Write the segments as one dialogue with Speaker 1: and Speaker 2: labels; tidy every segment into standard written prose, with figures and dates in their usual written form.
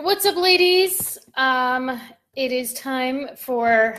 Speaker 1: What's up, ladies? It is time for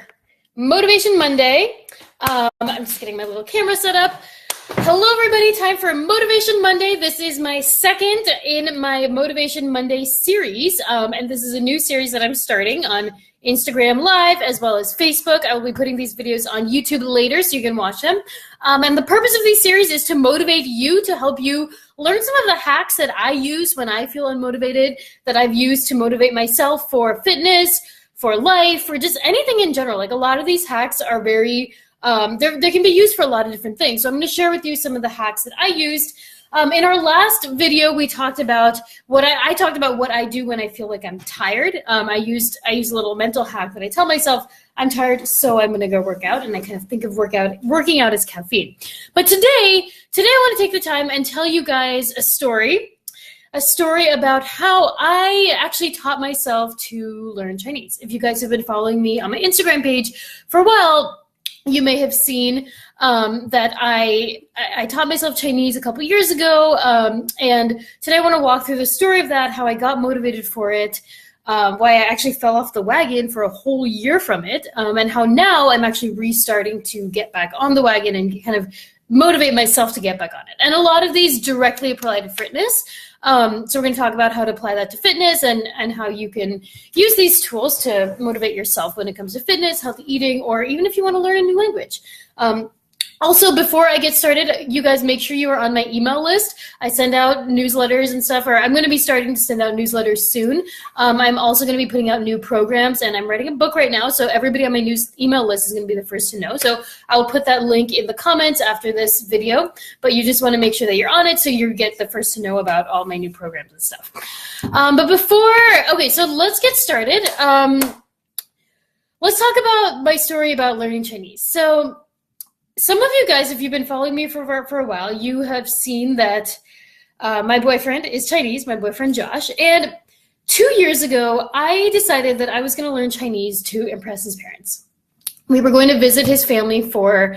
Speaker 1: Motivation Monday. I'm just getting my little camera set up. Hello, everybody. Time for Motivation Monday. This is my second in my Motivation Monday series, and this is a new series that I'm starting on Instagram Live as well as Facebook. I will be putting these videos on YouTube later so you can watch them. And the purpose of these series is to motivate you, to help you learn some of the hacks that I use when I feel unmotivated, that I've used to motivate myself for fitness, for life, for just anything in general. Like, a lot of these hacks are very, they can be used for a lot of different things. So I'm going to share with you some of the hacks that I used. In our last video, we talked about what I talked about what I do when I feel like I'm tired. I use a little mental hack that I tell myself, I'm tired, so I'm going to go work out, and I kind of think of working out as caffeine. But today I want to take the time and tell you guys a story about how I actually taught myself to learn Chinese. If you guys have been following me on my Instagram page for a while, you may have seen that I taught myself Chinese a couple years ago, and today I want to walk through the story of that, how I got motivated for it, why I actually fell off the wagon for a whole year from it, and how now I'm actually restarting to get back on the wagon and kind of motivate myself to get back on it. And a lot of these directly apply to fitness. So we're going to talk about how to apply that to fitness and how you can use these tools to motivate yourself when it comes to fitness, healthy eating, or even if you want to learn a new language. Also, before I get started, you guys make sure you are on my email list. I send out newsletters and stuff, or I'm going to be starting to send out newsletters soon. I'm also going to be putting out new programs, and I'm writing a book right now, so everybody on my email list is going to be the first to know. So I'll put that link in the comments after this video, but you just want to make sure that you're on it so you get the first to know about all my new programs and stuff. So let's get started. Let's talk about my story about learning Chinese. So some of you guys, if you've been following me for a while, you have seen that my boyfriend is Chinese, my boyfriend Josh. And 2 years ago, I decided that I was going to learn Chinese to impress his parents. We were going to visit his family for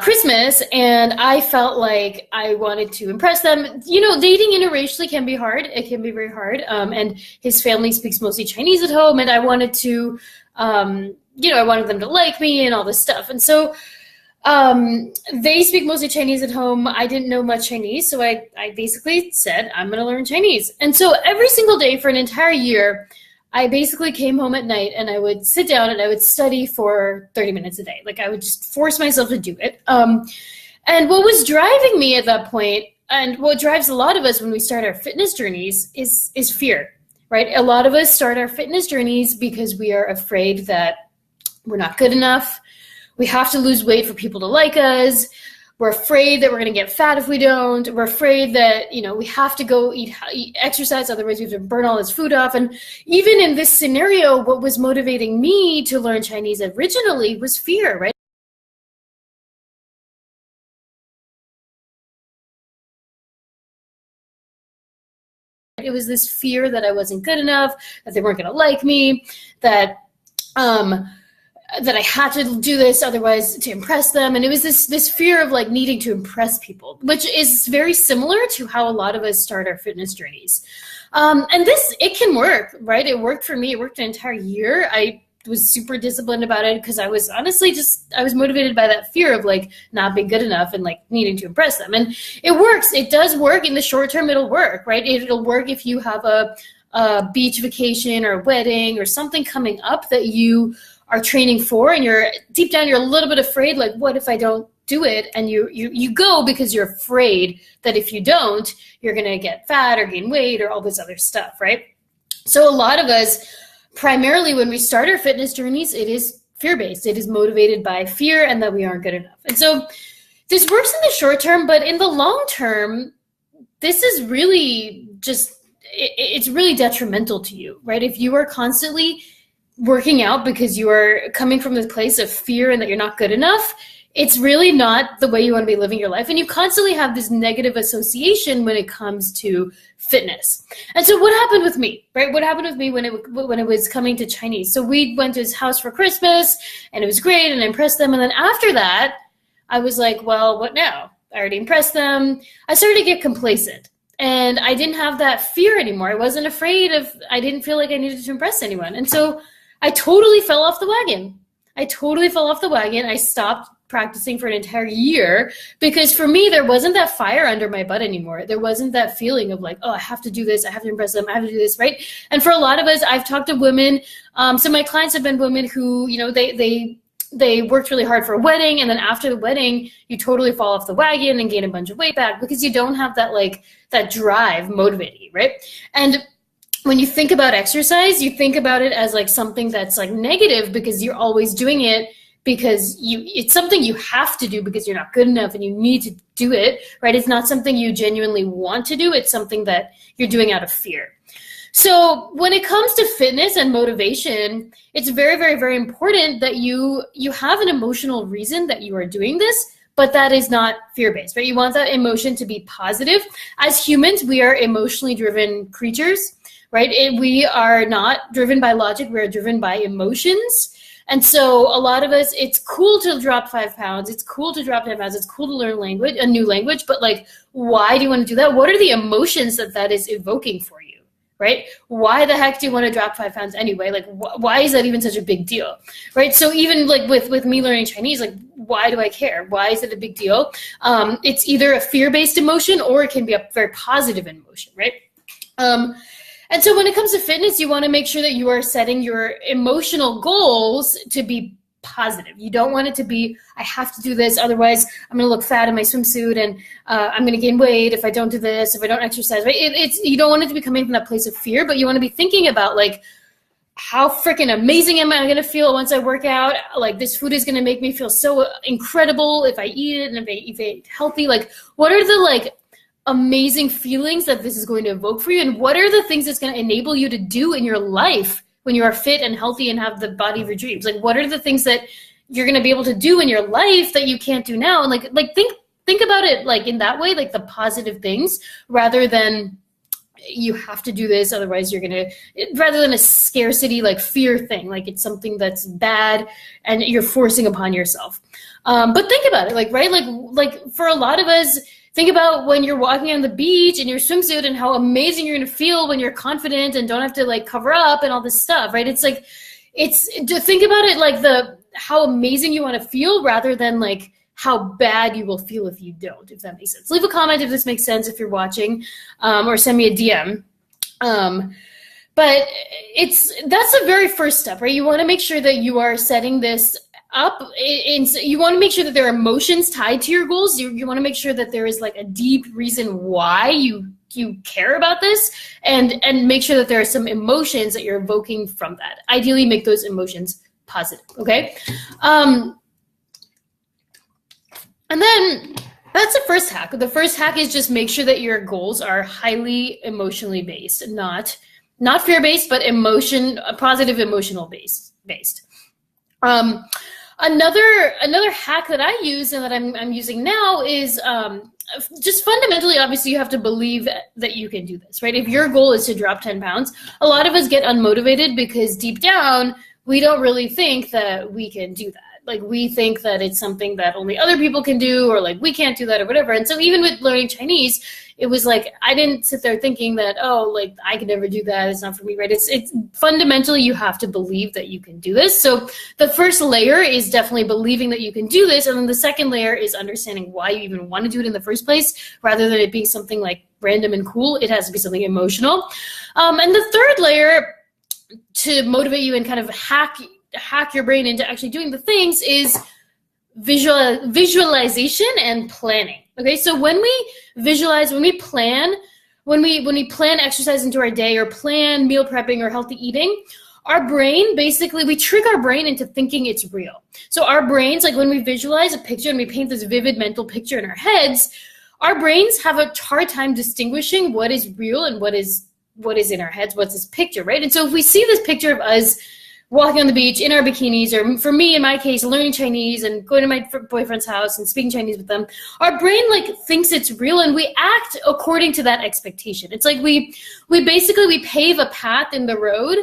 Speaker 1: Christmas, and I felt like I wanted to impress them. You know, dating interracially can be hard. It can be very hard. And his family speaks mostly Chinese at home, and I wanted to, I wanted them to like me and all this stuff. And so they speak mostly Chinese at home. I didn't know much Chinese, so I basically said, I'm going to learn Chinese. And so every single day for an entire year, I basically came home at night and I would sit down and I would study for 30 minutes a day. Like, I would just force myself to do it. And what was driving me at that point, and what drives a lot of us when we start our fitness journeys, is fear, right? A lot of us start our fitness journeys because we are afraid that we're not good enough. We have to lose weight for people to like us. We're afraid that we're going to get fat if we don't. We're afraid that, we have to go eat exercise, otherwise we have to burn all this food off. And even in this scenario, what was motivating me to learn Chinese originally was fear, right? It was this fear that I wasn't good enough, that they weren't going to like me, that I had to do this otherwise to impress them. And it was this fear of like needing to impress people, which is very similar to how a lot of us start our fitness journeys. And it can work, right? It worked for me. It worked an entire year. I was super disciplined about it because I was honestly I was motivated by that fear of like not being good enough and like needing to impress them. And it works. It does work in the short term. It'll work, right? It'll work if you have a beach vacation or a wedding or something coming up that you are training for, and you're deep down, you're a little bit afraid, like, what if I don't do it? And you go because you're afraid that if you don't, you're going to get fat or gain weight or all this other stuff, right? So a lot of us, primarily when we start our fitness journeys, it is fear-based. It is motivated by fear and that we aren't good enough. And so this works in the short term, but in the long term, this is really it's really detrimental to you, right? If you are constantly working out because you are coming from this place of fear and that you're not good enough, it's really not the way you want to be living your life. And you constantly have this negative association when it comes to fitness. And so what happened with me, right? What happened with me when it was coming to Chinese? So we went to his house for Christmas and it was great and I impressed them. And then after that, I was like, well, what now? I already impressed them. I started to get complacent. And I didn't have that fear anymore. I didn't feel like I needed to impress anyone. And so I totally fell off the wagon. I stopped practicing for an entire year because for me, there wasn't that fire under my butt anymore. There wasn't that feeling of like, oh, I have to do this. I have to impress them. I have to do this, right? And for a lot of us, I've talked to women. So my clients have been women who, they worked really hard for a wedding, and then after the wedding, you totally fall off the wagon and gain a bunch of weight back because you don't have that drive motivating you, right? And when you think about exercise, you think about it as like something that's like negative because you're always doing it because it's something you have to do because you're not good enough and you need to do it, right? It's not something you genuinely want to do. It's something that you're doing out of fear. So when it comes to fitness and motivation, it's very, very, very important that you have an emotional reason that you are doing this, but that is not fear-based, right? You want that emotion to be positive. As humans, we are emotionally driven creatures, right? We are not driven by logic. We are driven by emotions. And so a lot of us, it's cool to drop 5 pounds. It's cool to drop 10 pounds. It's cool to learn a new language, but like, why do you want to do that? What are the emotions that is evoking for you? Right? Why the heck do you want to drop 5 pounds anyway? Like, why is that even such a big deal? Right? So even like with me learning Chinese, like, why do I care? Why is it a big deal? It's either a fear-based emotion or it can be a very positive emotion, right? And so when it comes to fitness, you want to make sure that you are setting your emotional goals to be positive. You don't want it to be, I have to do this, otherwise I'm going to look fat in my swimsuit and I'm going to gain weight if I don't do this, if I don't exercise, right? You don't want it to be coming from that place of fear, but you want to be thinking about like, how freaking amazing am I going to feel once I work out? Like, this food is going to make me feel so incredible if I eat it and if I eat healthy. Like, what are the like amazing feelings that this is going to evoke for you? And what are the things that's going to enable you to do in your life when you are fit and healthy and have the body of your dreams? Like, what are the things that you're going to be able to do in your life that you can't do now? And like think about it like in that way, like the positive things, rather than you have to do this, otherwise you're going to, rather than a scarcity, like fear thing, like it's something that's bad and you're forcing upon yourself. But think about it, like, right? Like for a lot of us, think about when you're walking on the beach in your swimsuit and how amazing you're going to feel when you're confident and don't have to like cover up and all this stuff, right? It's like, to think about it like how amazing you want to feel rather than like how bad you will feel if you don't, if that makes sense. Leave a comment if this makes sense if you're watching, or send me a DM. But that's the very first step, right? You want to make sure that you are setting this up. You want to make sure that there are emotions tied to your goals. You want to make sure that there is like a deep reason why you care about this, and make sure that there are some emotions that you're evoking from that. Ideally, make those emotions positive, okay? And then that's the first hack. The first hack is just make sure that your goals are highly emotionally based, not fear-based, but positive emotional based. Another hack that I use and that I'm using now is just fundamentally, obviously, you have to believe that you can do this, right? If your goal is to drop 10 pounds, a lot of us get unmotivated because deep down, we don't really think that we can do that. Like, we think that it's something that only other people can do, or like we can't do that or whatever. And so even with learning Chinese, it was like, I didn't sit there thinking that, oh, like I could never do that. It's not for me, right? It's fundamentally, you have to believe that you can do this. So the first layer is definitely believing that you can do this. And then the second layer is understanding why you even want to do it in the first place, rather than it being something like random and cool. It has to be something emotional. And the third layer to motivate you and kind of hack your brain into actually doing the things is visualization and planning. Okay, so when we visualize, when we plan exercise into our day, or plan meal prepping or healthy eating, our brain, basically, we trick our brain into thinking it's real. So our brains, like when we visualize a picture and we paint this vivid mental picture in our heads, our brains have a hard time distinguishing what is real and what is in our heads, what's this picture, right? And so if we see this picture of us walking on the beach in our bikinis, or for me, in my case, learning Chinese and going to my boyfriend's house and speaking Chinese with them, our brain like thinks it's real, and we act according to that expectation. It's like we pave a path in the road,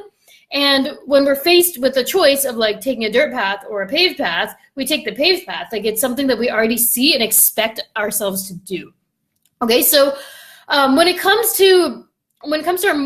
Speaker 1: and when we're faced with a choice of like taking a dirt path or a paved path, we take the paved path. Like, it's something that we already see and expect ourselves to do. Okay, so When it comes to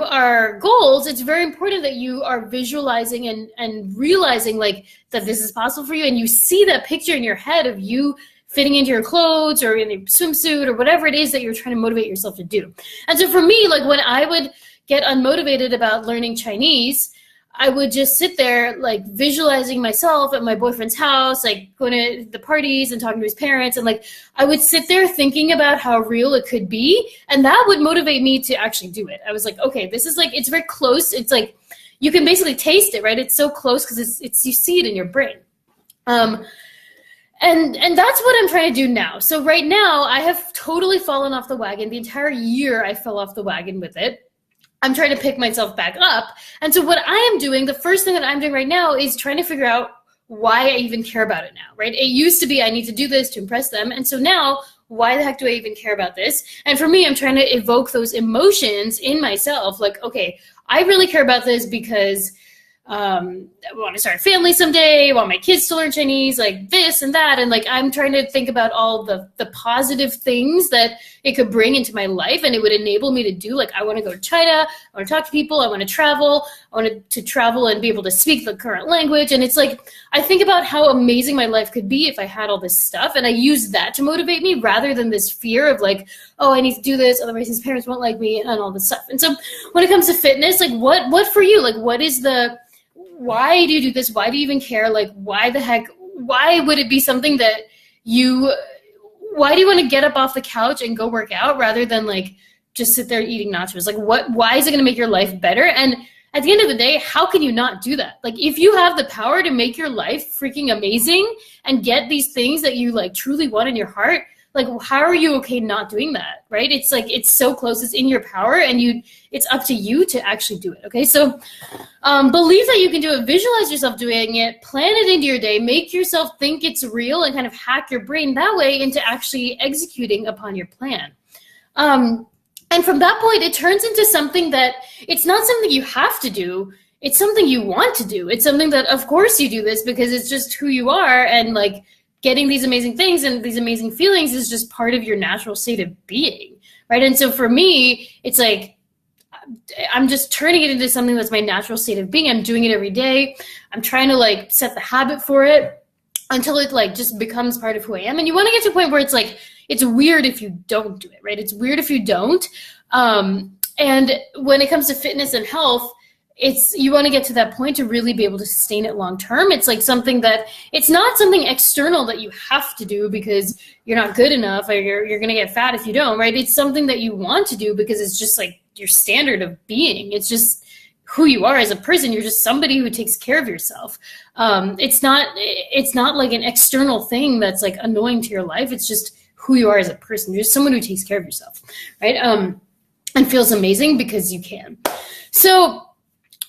Speaker 1: our goals, it's very important that you are visualizing and realizing like that this is possible for you, and you see that picture in your head of you fitting into your clothes or in a swimsuit or whatever it is that you're trying to motivate yourself to do. And so for me, like when I would get unmotivated about learning Chinese, I would just sit there like visualizing myself at my boyfriend's house, like going to the parties and talking to his parents. And like, I would sit there thinking about how real it could be. And that would motivate me to actually do it. I was like, okay, this is like, it's very close. It's like, you can basically taste it, right? It's so close because it's you see it in your brain. And that's what I'm trying to do now. So right now I have totally fallen off the wagon. The entire year I fell off the wagon with it. I'm trying to pick myself back up. And so what I am doing, the first thing that I'm doing right now is trying to figure out why I even care about it now, right? It used to be I need to do this to impress them. And so now, why the heck do I even care about this? And for me, I'm trying to evoke those emotions in myself. Like, okay, I really care about this because I want to start a family someday, I want my kids to learn Chinese, like this and that. And like, I'm trying to think about all the positive things that it could bring into my life and it would enable me to do. Like, I want to go to China, I want to talk to people, I want to travel, I want to travel and be able to speak the current language. And it's like, I think about how amazing my life could be if I had all this stuff. And I use that to motivate me rather than this fear of like, oh, I need to do this, otherwise his parents won't like me and all this stuff. And so when it comes to fitness, like what for you, like what is why do you do this? Why do you even care? Like, why the heck, why would it be something that why do you want to get up off the couch and go work out rather than like just sit there eating nachos? Like why is it going to make your life better? And at the end of the day, how can you not do that? Like if you have the power to make your life freaking amazing and get these things that you like truly want in your heart, like how are you okay not doing that, right? It's like, it's so close, it's in your power and it's up to you to actually do it, okay? So believe that you can do it, visualize yourself doing it, plan it into your day, make yourself think it's real and kind of hack your brain that way into actually executing upon your plan. And from that point, it turns into something that it's not something you have to do, it's something you want to do. It's something that of course you do this because it's just who you are, and like getting these amazing things and these amazing feelings is just part of your natural state of being, right? And so for me, it's like, I'm just turning it into something that's my natural state of being. I'm doing it every day. I'm trying to like set the habit for it until it like just becomes part of who I am. And you want to get to a point where it's like, it's weird if you don't do it, right? It's weird if you don't. And when it comes to fitness and health, you want to get to that point to really be able to sustain it long term. It's like something that it's not something external that you have to do because you're not good enough or you're going to get fat if you don't, right? It's something that you want to do because it's just like your standard of being. It's just who you are as a person. You're just somebody who takes care of yourself. It's not like an external thing that's like annoying to your life. It's just who you are as a person. You're just someone who takes care of yourself, right? And feels amazing because you can. So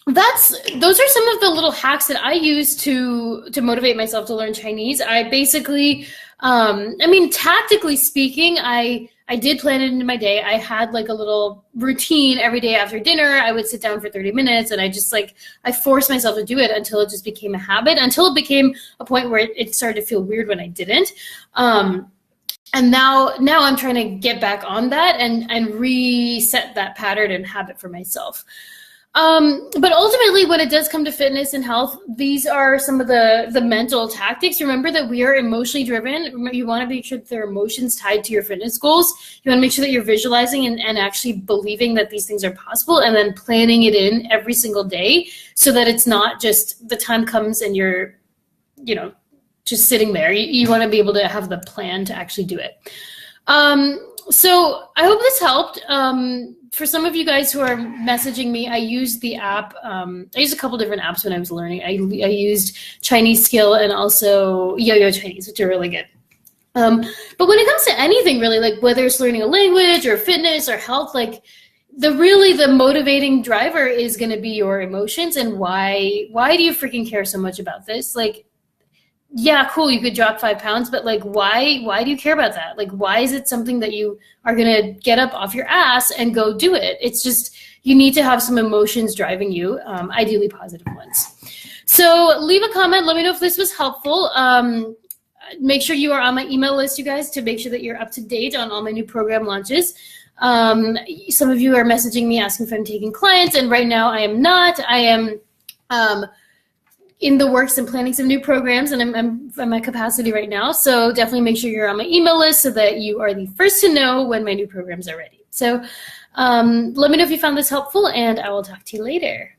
Speaker 1: those are some of the little hacks that I use to motivate myself to learn Chinese. I basically, tactically speaking, I did plan it into my day. I had like a little routine every day after dinner. I would sit down for 30 minutes and I forced myself to do it until it just became a habit, until it became a point where it started to feel weird when I didn't. And now I'm trying to get back on that and reset that pattern and habit for myself. But ultimately, when it does come to fitness and health, these are some of the mental tactics. Remember that we are emotionally driven. You want to make sure that there are emotions tied to your fitness goals. You want to make sure that you're visualizing and actually believing that these things are possible and then planning it in every single day so that it's not just the time comes and you're, just sitting there. You want to be able to have the plan to actually do it. So I hope this helped. For some of you guys who are messaging me, I used the app. I used a couple different apps when I was learning. I used Chinese Skill and also Yo-Yo Chinese, which are really good. But when it comes to anything really, like whether it's learning a language or fitness or health, like the motivating driver is going to be your emotions and why do you freaking care so much about this? Like, yeah, cool, you could drop 5 pounds, but like, why do you care about that? Like, why is it something that you are going to get up off your ass and go do it? It's just, you need to have some emotions driving you, ideally positive ones. So leave a comment. Let me know if this was helpful. Make sure you are on my email list, you guys, to make sure that you're up to date on all my new program launches. Some of you are messaging me asking if I'm taking clients, and right now I am not. I am in the works and planning some new programs, and I'm at capacity right now. So definitely make sure you're on my email list so that you are the first to know when my new programs are ready. So let me know if you found this helpful, and I will talk to you later.